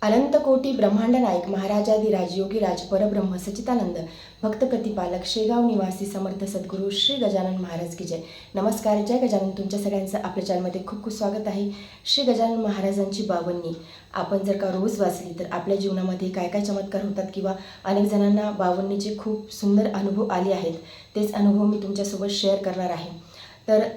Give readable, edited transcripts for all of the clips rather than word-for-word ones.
अनंत कोटी ब्रह्मांड नायक महाराजाधिराज योगीराज परब्रह्म सच्चिदानंद भक्त प्रतिपालक शेगाव निवासी समर्थ सद्गुरू श्री गजानन महाराज की जय. नमस्कार. जय गजानन. तुमच्या सगळ्यांचं आपल्या चॅनलमध्ये खूप खूप स्वागत आहे. श्री गजानन महाराजांची बावन्नी आपण जर का रोज वाचली तर आपल्या जीवनामध्ये काय काय चमत्कार होतात किंवा अनेक जणांना बावन्नीचे खूप सुंदर अनुभव आले आहेत. तेच अनुभव मी तुमच्यासोबत शेअर करणार आहे. तर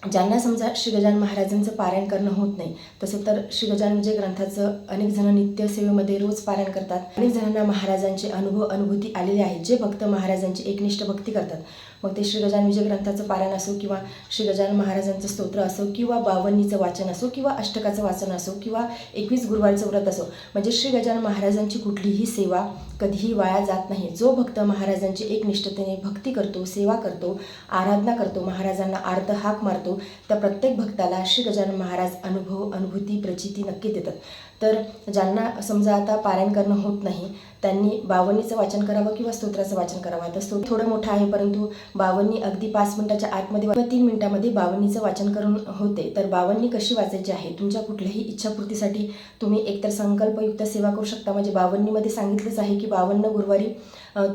ज्यांना समजा श्री गजानन महाराजांचं पारायण करणं होत नाही, तसं तर श्री गजानन विजय ग्रंथाचं अनेक जण नित्यसेवेमध्ये रोज पारायण करतात. अनेक जणांना महाराजांचे अनुभूती आलेले आहेत. जे भक्त महाराजांची एकनिष्ठ भक्ती करतात, मग ते श्री गजानन विजय ग्रंथाचं पारायण असो किंवा श्री गजानन महाराजांचं स्तोत्र असो किंवा बावन्नीचं वाचन असो किंवा अष्टकाचं वाचन असो किंवा 21 गुरुवारचं व्रत असो, म्हणजे श्री गजानन महाराजांची कुठलीही सेवा कधीही वाया जात नाही. जो भक्त महाराजांची एकनिष्ठतेने भक्ती करतो, सेवा करतो, आराधना करतो, महाराजांना आर्त हाक मारतो, त्या प्रत्येक भक्ताला श्री गजानन महाराज अनुभूती प्रचिती नक्की देतात. तर ज्यांना समजा आता पारायण करणं होत नाही, त्यांनी बावन्नीचं वाचन करावं किंवा स्तोत्राचं वाचन करावं. तर स्तोत्र थोडं मोठं आहे, परंतु बावन्नी अगदी 5 मिनिटाच्या आतमध्ये किंवा 3 मिनिटामध्ये बावन्नीचं वाचन करून होते. तर बावन्नी कशी वाचायची आहे, तुमच्या कुठल्याही इच्छापूर्तीसाठी तुम्ही एकतर संकल्पयुक्त सेवा करू शकता. म्हणजे बावन्नीमध्ये सांगितलंच आहे की 52 गुरुवारी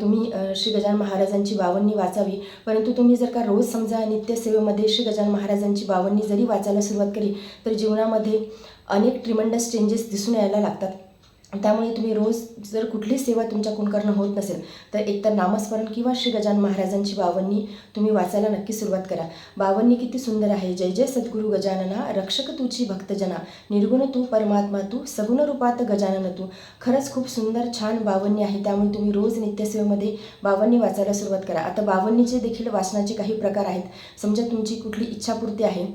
तुम्ही श्री गजानन महाराजांची बावन्नी वाचावी. परंतु तुम्ही जर का रोज समजा नित्यसेवेमध्ये श्री गजानन महाराजांची बावन्नी जरी वाचायला सुरुवात केली तर जीवनामध्ये अनेक ट्रिमेंडस चेंजेस दिसून यायला लागतात. त्यामुळे तुम्ही रोज जर कुठली सेवा तुमच्याकडून करणं होत नसेल तर एकतर नामस्मरण किंवा श्री गजानन महाराजांची बावन्नी तुम्ही वाचायला नक्की सुरुवात करा. बावन्नी किती सुंदर आहे. जय जय सद्गुरू गजानना, रक्षक तुझी भक्तजना, निर्गुण तू परमात्मा तू, सगुण रूपात गजानन तू. खरंच खूप सुंदर छान बावन्नी आहे. त्यामुळे तुम्ही रोज नित्यसेवेमध्ये बावन्नी वाचायला सुरुवात करा. आता बावन्नीचे देखील वाचनाचे काही प्रकार आहेत. समजा तुमची कुठली इच्छापूर्ती आहे,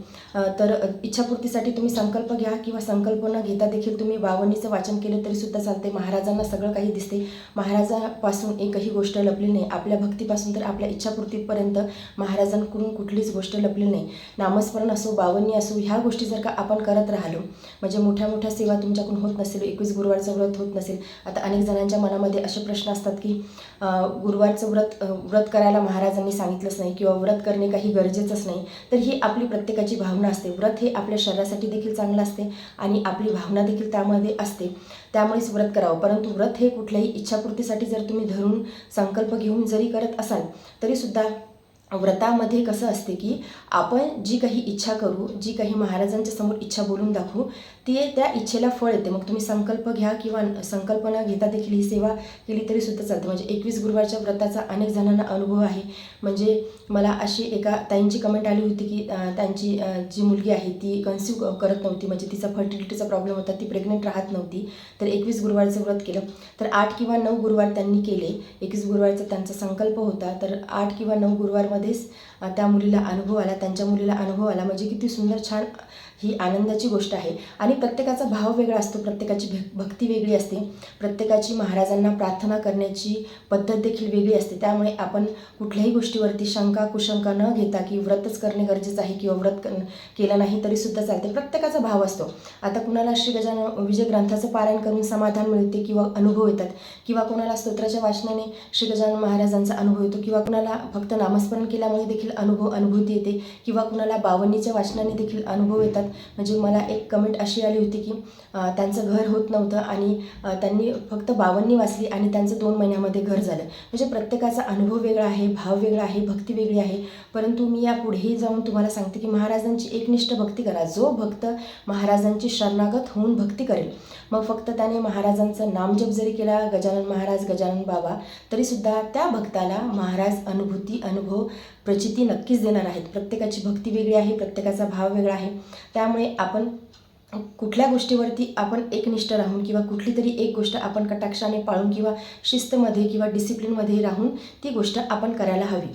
तर इच्छापूर्तीसाठी तुम्ही संकल्प घ्या किंवा संकल्प न घेता देखील तुम्ही बावन्नीचं वाचन केलं तरी सुद्धा चालते. महाराजांना सगळं काही दिसते. महाराजांपासून एकही गोष्ट लपली नाही. आपल्या भक्तीपासून तर आपल्या इच्छापूर्तीपर्यंत महाराजांकडून कुठलीच गोष्ट लपली नाही. नामस्मरण असो, बावन्नी असो, ह्या गोष्टी जर का आपण करत राहिलो, म्हणजे मोठ्या मोठ्या सेवा तुमच्याकडून होत नसेल, 21 गुरुवारचं व्रत होत नसेल. आता अनेक जणांच्या मनामध्ये असे प्रश्न असतात की गुरुवारचं व्रत करायला महाराजांनी सांगितलंच नाही किंवा व्रत करणे काही गरजेचंच नाही. तर ही आपली प्रत्येकाची भावना असते. व्रत हे आपल्या शरीरासाठी देखील चांगलं असते आणि आपली भावना देखील त्यामध्ये असते. त्यामुळेच व्रत करावं. परंतु व्रत हे कुठल्याही इच्छापूर्तीसाठी जर तुम्ही धरून संकल्प घेऊन जरी करत असाल तरीसुद्धा व्रतामध्ये कसं असते की आपण जी काही इच्छा करू, जी काही महाराजांच्या समोर इच्छा बोलून दाखवू, ती त्या इच्छेला फळ येते. मग तुम्ही संकल्प घ्या किंवा संकल्प न घेता देखील ही सेवा केली तरी सुद्धा चालते. म्हणजे 21 गुरुवारच्या व्रताचा अनेक जणांना अनुभव आहे. म्हणजे मला अशी एका ताईंची कमेंट आली होती की त्यांची जी मुलगी आहे ती कन्सिव्ह करत नव्हती, म्हणजे तिचा फर्टिलिटीचा प्रॉब्लेम होता, ती प्रेग्नेंट राहत नव्हती. तर 21 गुरुवारचं व्रत केलं. तर 8 किंवा 9 गुरुवार त्यांनी केले. 21 गुरुवारचा त्यांचा संकल्प होता. तर 8 किंवा 9 गुरुवारमध्येच त्या मुलीला अनुभव आला, त्यांच्या मुलीला अनुभव आला. म्हणजे किती सुंदर छान ही आनंदाची गोष्ट आहे. आणि प्रत्येकाचा भाव वेगळा असतो, प्रत्येकाची भक्ती वेगळी असते, प्रत्येकाची महाराजांना प्रार्थना करण्याची पद्धत देखील वेगळी असते. त्यामुळे आपण कुठल्याही गोष्टीवरती शंका कुशंका न घेता की व्रतच करणे गरजेचं आहे किंवा व्रत केलं नाही तरीसुद्धा चालते. प्रत्येकाचा भाव असतो. आता कुणाला श्री गजानन विजय ग्रंथाचं पारायण करून समाधान मिळते किंवा अनुभव येतात, किंवा कुणाला स्तोत्राच्या वाचनाने श्री गजानन महाराजांचा अनुभव येतो, किंवा कुणाला फक्त नामस्मरण केल्यामुळे देखील अनुभूती येते, किंवा कुणाला बावन्नीच्या वाचनाने देखील अनुभव येतात. म्हणजे मला एक कमेंट अशी आली होती की त्यांचं घर होत नव्हतं आणि त्यांनी फक्त बावन्नी वाचली आणि त्यांचं 2 महिन्यामध्ये घर झालं. म्हणजे प्रत्येकाचा अनुभव वेगळा आहे, भाव वेगळा आहे, भक्ती वेगळी आहे. परंतु मी या पुढेही जाऊन तुम्हाला सांगते की महाराजांची एकनिष्ठ भक्ती करा. जो भक्त महाराजांची शरणागत होऊन भक्ती करेल, मग फक्त त्याने महाराजांचं नामजप जरी केला, गजानन महाराज गजानन बाबा, तरीसुद्धा त्या भक्ताला महाराज अनुभव प्रचिती नक्कीच देणार आहेत. प्रत्येकाची भक्ती वेगळी आहे, प्रत्येकाचा भाव वेगळा आहे. त्यामुळे आपण कुठल्या गोष्टीवरती आपण एकनिष्ठ राहून किंवा कुठली तरी एक गोष्ट आपण कटाक्षाने पाळून किंवा शिस्तमध्ये किंवा डिसिप्लिनमध्ये राहून ती गोष्ट आपण करायला हवी.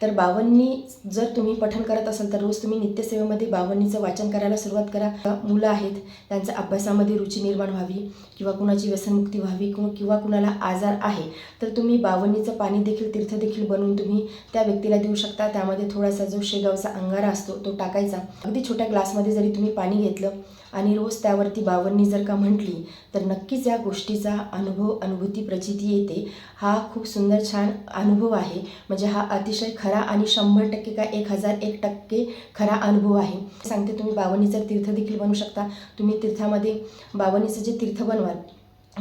तर बावन्नी जर तुम्ही पठण करत असाल तर रोज तुम्ही नित्यसेवेमध्ये बावन्नीचं वाचन करायला सुरुवात करा. मुलं आहेत, त्यांच्या अभ्यासामध्ये रुची निर्माण व्हावी किंवा कुणाची व्यसनमुक्ती व्हावी किंवा कुणाला आजार आहे तर तुम्ही बावन्नीचं पाणी देखील तीर्थ देखील बनवून तुम्ही त्या व्यक्तीला देऊ शकता. त्यामध्ये थोडासा जो शेगावचा अंगारा असतो तो टाकायचा. अगदी छोट्या ग्लासमध्ये जरी तुम्ही पाणी घेतलं आणि रोज त्यावरती बावन्नी जर का म्हटली तर नक्कीच या गोष्टीचा अनुभूती प्रचिती येते. हा खूप सुंदर छान अनुभव आहे. म्हणजे हा अतिशय खरा आणि 100% का 1001% खरा अनुभव आहे. सांगते, तुम्ही बावन्नीचं तीर्थ देखील बनवू शकता. तुम्ही तीर्थामध्ये बावन्नीचं जे तीर्थ बनवाल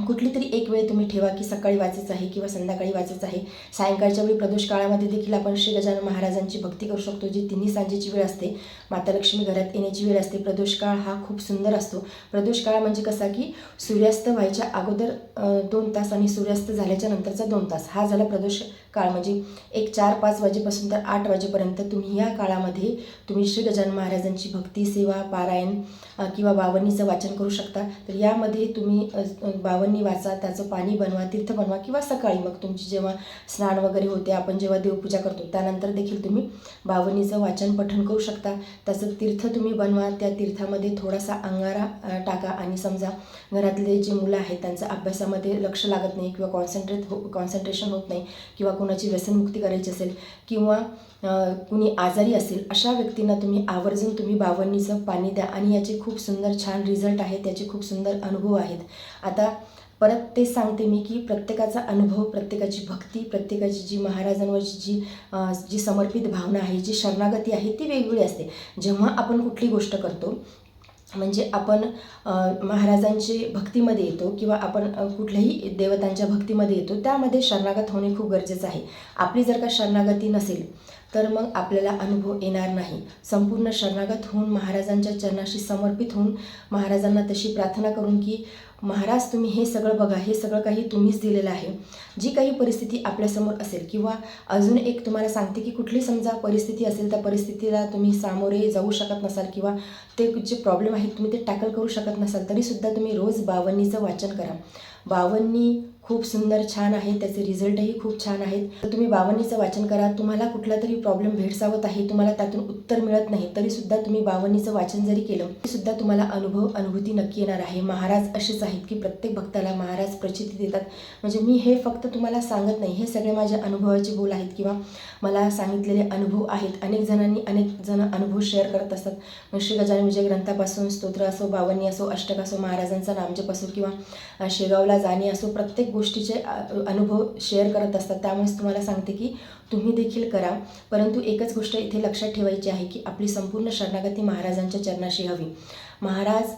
कुठली तरी एक वेळ तुम्ही ठेवा की सकाळी वाचायचं आहे किंवा संध्याकाळी वाचायचं आहे. सायंकाळच्या वेळी प्रदोष काळामध्ये देखील आपण श्री गजानन महाराजांची भक्ती करू शकतो, जी तिन्ही सांजेची वेळ असते. माता लक्ष्मी घरात येण्याची वेळ असते. प्रदोष काळ हा खूप सुंदर असतो. प्रदोष काळ म्हणजे कसा की सूर्यास्त व्हायच्या अगोदर 2 तास आणि सूर्यास्त झाल्याच्या नंतरचा 2 तास हा झाला प्रदोष काळ. म्हणजे एक 4-5 वाजेपासून तर 8 वाजेपर्यंत तुम्ही या काळामध्ये तुम्ही श्री गजानन महाराजांची भक्ती, सेवा, पारायण किंवा बावन्नीचं वाचन करू शकता. तर यामध्ये तुम्ही बावन्नी वाचा, त्याचं पाणी बनवा, तीर्थ बनवा किंवा सकाळी मग तुमची जेव्हा स्नान वगैरे होते, आपण जेव्हा देवपूजा करतो त्यानंतर देखील तुम्ही बावन्नीचं वाचन पठण करू शकता. त्याचं तीर्थ तुम्ही बनवा. त्या तीर्थामध्ये थोडासा अंगारा टाका आणि समजा घरातले जे मुलं आहेत त्यांचं अभ्यासामध्ये लक्ष लागत नाही किंवा कॉन्सन्ट्रेशन होत नाही किंवा कोणाची व्यसनमुक्ती करायची असेल किंवा कुणी आजारी असेल, अशा व्यक्तींना तुम्ही आवर्जून तुम्ही बावन्नीचं पाणी द्या आणि याचे खूप सुंदर छान रिझल्ट आहेत, त्याचे खूप सुंदर अनुभव आहेत. आता परत तेच सांगते मी की प्रत्येकाचा अनुभव, प्रत्येकाची भक्ती, प्रत्येकाची जी महाराजांवरची जी समर्पित भावना आहे, जी शरणागती आहे ती वेगवेगळी असते. जेव्हा आपण कुठली गोष्ट करतो म्हणजे आपण महाराजांची भक्तीमध्ये येतो किंवा आपण कुठल्याही देवतांच्या भक्तीमध्ये येतो, त्यामध्ये शरणागत होणे खूप गरजेचं आहे. आपली जर का शरणागती नसेल तर मग आपल्याला अनुभव येणार नाही. संपूर्ण शरणागत होऊन महाराजांच्या चरणाशी समर्पित होऊन महाराजांना तशी प्रार्थना करून की महाराज तुम्ही हे सगळं बघा, हे सगळं काही तुम्हीच दिलेलं आहे. जी काही परिस्थिती आपल्यासमोर असेल किंवा अजून एक तुम्हाला सांगते की कुठली समजा परिस्थिती असेल, त्या परिस्थितीला तुम्ही सामोरे जाऊ शकत नसाल किंवा ते जे प्रॉब्लेम आहेत तुम्ही ते टॅकल करू शकत नसाल, तरीसुद्धा तुम्ही रोज बावन्नीचं वाचन करा. बावन्नी खूप सुंदर छान आहे, त्याचे रिझल्टही खूप छान आहेत. तर तुम्ही बावन्नीचं वाचन करा. तुम्हाला कुठला तरी प्रॉब्लेम भेडसावत आहे, तुम्हाला त्यातून उत्तर मिळत नाही, तरीसुद्धा तुम्ही बावन्नीचं वाचन जरी केलं तरीसुद्धा तुम्हाला अनुभूती नक्की येणार आहे. महाराज असेच आहेत की प्रत्येक भक्ताला महाराज प्रचिती देतात. म्हणजे मी हे फक्त तुम्हाला सांगत नाही, हे सगळे माझ्या अनुभवाचे बोल आहेत किंवा मला सांगितलेले अनुभव आहेत. अनेक जण अनुभव शेअर करत असतात. श्री गजानन विजय ग्रंथापासून स्तोत्र असो, बावन्नी असो, अष्टक असो, महाराजांचा नामजप असो किंवा शेगावला जाणे असो, प्रत्येक गोष्टीचे अनुभव शेअर करत असतात. त्यामुळेच तुम्हाला सांगते की तुम्ही देखील करा. परंतु एकच गोष्ट इथे लक्षात ठेवायची आहे की आपली संपूर्ण शरणागती महाराजांच्या चरणाशी हवी. महाराज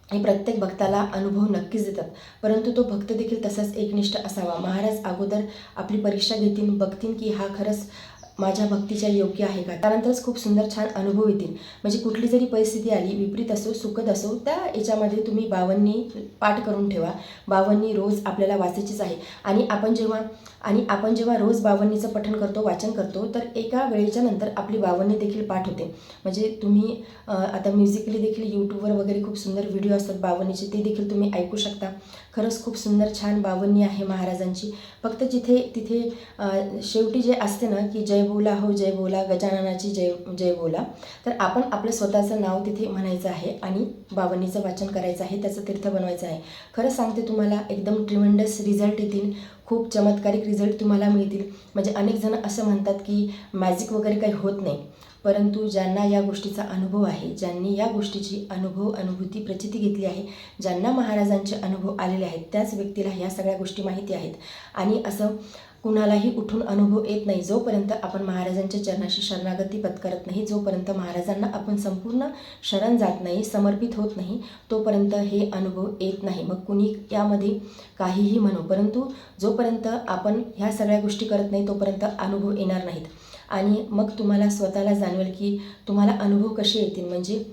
हे प्रत्येक भक्ताला अनुभव नक्कीच देतात, परंतु तो भक्त देखील तसाच एकनिष्ठ असावा. महाराज अगोदर आपली परीक्षा घेतील, बघतील की हा खरंच माझ्या भक्तीच्या योग्य आहे का, त्यानंतरच खूप सुंदर छान अनुभव येतील. म्हणजे कुठली जरी परिस्थिती आली, विपरीत असो सुखद असो, त्या याच्यामध्ये तुम्ही बावन्नी पाठ करून ठेवा. बावन्नी रोज आपल्याला वाचायचीच आहे. आणि आपण जेव्हा रोज बावन्नीचं पठण करतो, वाचन करतो, तर एका वेळेच्या नंतर आपली बावन्नी देखील पाठ होते. म्हणजे तुम्ही आता म्युझिकली देखील यूट्यूबवर वगैरे खूप सुंदर व्हिडिओ असतात बावन्नीचे, ते देखील तुम्ही ऐकू शकता. खरंच खूप सुंदर छान बावन्नी आहे महाराजांची. फक्त तिथे शेवटी जे असते ना की जय बोला हो जय बोला, गजाननाची जय जय बोला, तर आपण आपलं स्वतःचं नाव तिथे म्हणायचं आहे आणि बावन्नीचं वाचन करायचं आहे, त्याचं तीर्थ बनवायचं आहे. खरं सांगते तुम्हाला एकदम ट्रिमेंडस रिझल्ट येतील, खूप चमत्कारिक रिझल्ट तुम्हाला मिळतील. म्हणजे अनेक जण असं म्हणतात की मॅजिक वगैरे काही होत नाही, परंतु ज्यांना या गोष्टीचा अनुभव आहे, ज्यांनी या गोष्टीची अनुभूती प्रचिती घेतली आहे, ज्यांना महाराजांचे अनुभव आलेले आहेत, त्याच व्यक्तीला ह्या सगळ्या गोष्टी माहिती आहेत. आणि असं कुणालाही उठून अनुभव येत नाही जोपर्यंत आपण महाराजांच्या चरणाशी शरणागती पत्करत नाही, जोपर्यंत महाराजांना आपण संपूर्ण शरण जात नाही, समर्पित होत नाही, तोपर्यंत हे अनुभव येत नाही. मग कुणी यामध्ये काहीही म्हणो, परंतु जोपर्यंत आपण ह्या सगळ्या गोष्टी करत नाही तोपर्यंत अनुभव येणार नाहीत. आणि मग तुम्हाला स्वतःला जाणवेल की तुम्हाला अनुभव कसे येतील. म्हणजे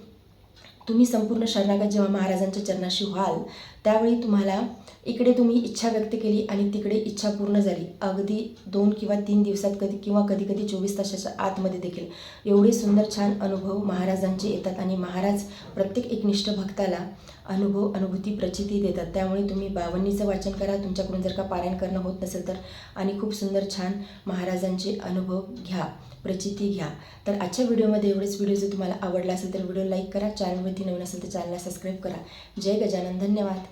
तुम्ही संपूर्ण शरणागत जेव्हा महाराजांच्या चरणाशी व्हाल, त्यावेळी तुम्हाला इकडे तुम्ही इच्छा व्यक्त केली आणि तिकडे इच्छा पूर्ण झाली. अगदी 2 किंवा 3 दिवसात कधी कधी 24 तासाच्या आतमध्ये देखील एवढे सुंदर छान अनुभव महाराजांचे येतात. आणि महाराज प्रत्येक एकनिष्ठ भक्ताला अनुभूती प्रचिती देतात. त्यामुळे तुम्ही बावन्नीचं वाचन करा, तुमच्याकडून जर का पारायण करणं होत नसेल तर, आणि खूप सुंदर छान महाराजांचे अनुभव घ्या, प्रचिती घ्या. तर आजच्या व्हिडिओमध्ये एवढेच. व्हिडिओ जर तुम्हाला आवडला असेल तर व्हिडिओ लाईक करा, चॅनलवरती नवीन असेल तर चॅनलला सबस्क्राईब करा. जय गजानन. धन्यवाद.